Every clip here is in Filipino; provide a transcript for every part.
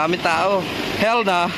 Dami tao. Hell na.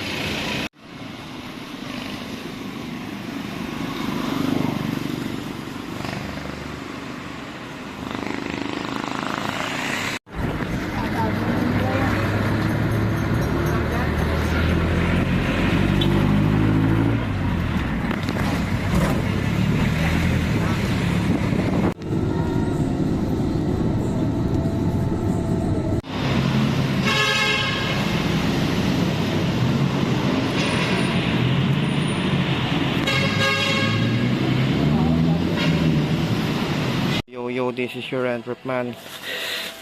Yo, this is your Entrep man.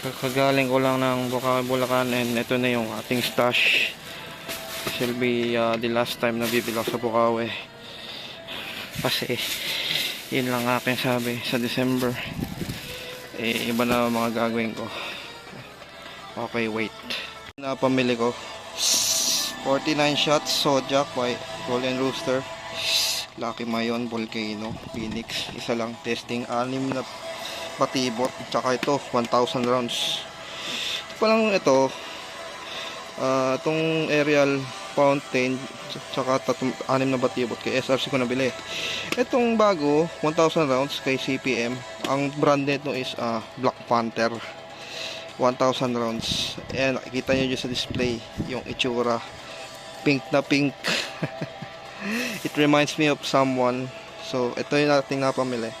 Kagaling ko lang ng Bukawi, Bulacan, and ito na yung ating stash. This will be the last time na bibili ako sa Bukawi. Kasi yun lang aking sabi sa December. Iba na mga gagawin ko. Okay, wait. Napamili ko 49 shots Zodiac by Golden Rooster, Lucky Mayon, Volcano, Phoenix. Isa lang testing, 6 na batibot, tsaka ito 1,000 rounds. Palang ito itong aerial fountain, tsaka 6 na batibot kay SRC ko nabili. Itong bago 1,000 rounds kay CPM. Ang brand nito is Black Panther, 1,000 rounds. And nakikita nyo dyan sa display yung itsura, pink na pink. It reminds me of someone. So ito yung ating napamili.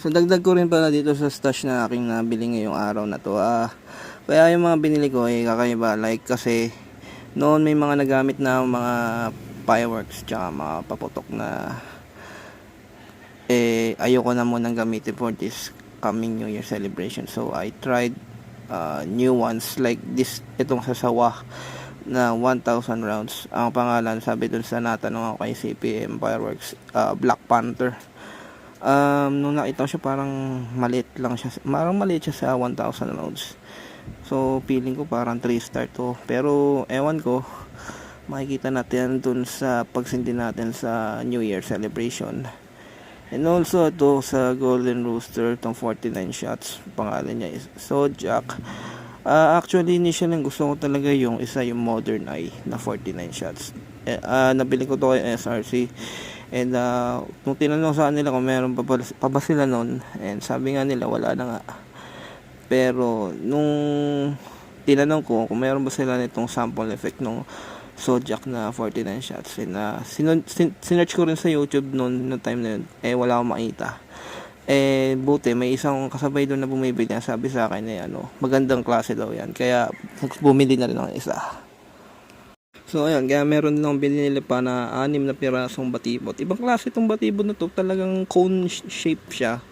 So dagdag ko rin pala dito sa stash na aking nabili ngayong araw na to. Kaya yung mga binili ko ay kakaiba. Like kasi noon may mga nagamit na mga fireworks tsaka mga paputok na ayoko na munang gamitin for this coming New Year celebration. So I tried new ones like this, itong sasawa na 1,000 rounds. Ang pangalan, sabi dun sa natanong ako kay CPM Fireworks, Black Panther. Nung nakita ko siya, parang maliit lang siya. Parang maliit siya sa 1,000 rounds. So, feeling ko parang 3-star to. Pero, ewan ko, makikita natin dun sa pagsindi natin sa New Year celebration. And also, ito sa Golden Rooster, itong 49 shots. Pangalan niya is Zodiac. Actually, initially, gusto ko talaga yung isa, yung Modern Eye na 49 shots. Nabili ko to kay SRC. And nung tinanong sa kanila kung meron pa ba sila nun, and sabi nga nila wala na nga. Pero nung tinanong ko kung meron ba sila nitong sample effect nung Zodiac na 49 shots, and sinearch ko rin sa YouTube noon na time na yun, wala akong makita. Buti may isang kasabay doon na bumibili, sabi sa akin magandang klase daw yan, kaya bumili na rin ng isa. So ayan, kaya meron din akong binili pa na 6 na pirasong batibot. Ibang klase itong batibot na to, talagang cone shape siya.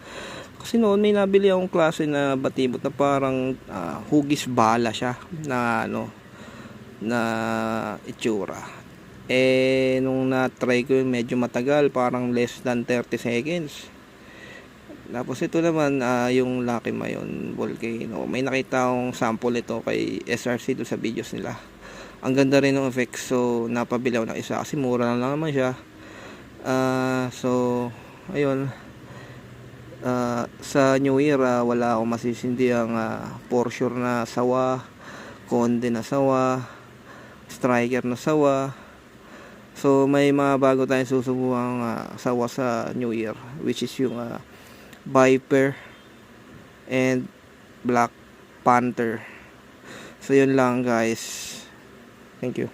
Kasi noon may nabili akong klase na batibot na parang hugis bala siya na na itsura. Nung na-try ko yun, medyo matagal, parang less than 30 seconds. Tapos ito naman yung Lucky Mayon Volcano. May nakita akong sample ito kay SRC doon sa videos nila. Ang ganda rin ng effects, so napabili ako ng isa kasi mura lang naman siya. So ayun, sa New Year wala akong masisindi ang for sure na sawa, konde na sawa, striker na sawa. So may mga bago tayong susubukang sawa sa New Year, which is yung Viper and Black Panther. So yun lang guys. Thank you.